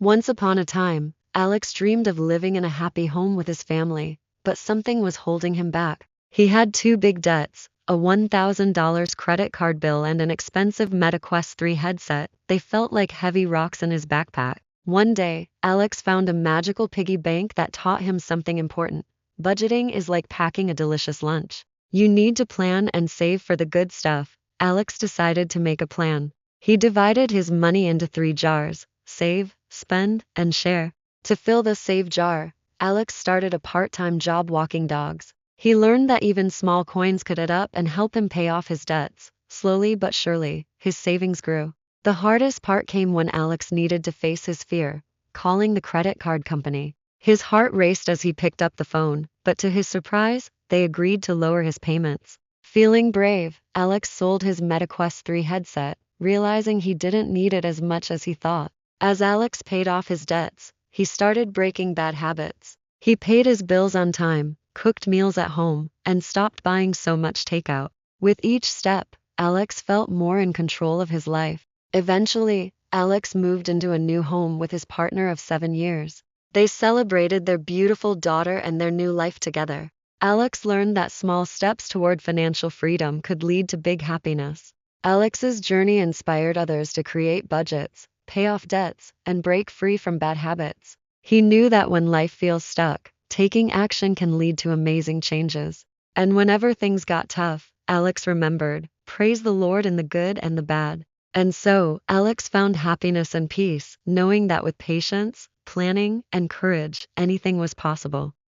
Once upon a time, Alex dreamed of living in a happy home with his family, but something was holding him back. He had two big debts, a $1,000 credit card bill and an expensive MetaQuest 3 headset. They felt like heavy rocks in his backpack. One day, Alex found a magical piggy bank that taught him something important. Budgeting is like packing a delicious lunch. You need to plan and save for the good stuff. Alex decided to make a plan. He divided his money into 3 jars: save, spend, and share. To fill the save jar, Alex started a part-time job walking dogs. He learned that even small coins could add up and help him pay off his debts. Slowly but surely, his savings grew. The hardest part came when Alex needed to face his fear, calling the credit card company. His heart raced as he picked up the phone, but to his surprise, they agreed to lower his payments. Feeling brave, Alex sold his MetaQuest 3 headset, realizing he didn't need it as much as he thought. As Alex paid off his debts, he started breaking bad habits. He paid his bills on time, cooked meals at home, and stopped buying so much takeout. With each step, Alex felt more in control of his life. Eventually, Alex moved into a new home with his partner of 7 years. They celebrated their beautiful daughter and their new life together. Alex learned that small steps toward financial freedom could lead to big happiness. Alex's journey inspired others to create budgets, pay off debts, and break free from bad habits. He knew that when life feels stuck, taking action can lead to amazing changes. And whenever things got tough, Alex remembered, praise the Lord in the good and the bad. And so, Alex found happiness and peace, knowing that with patience, planning, and courage, anything was possible.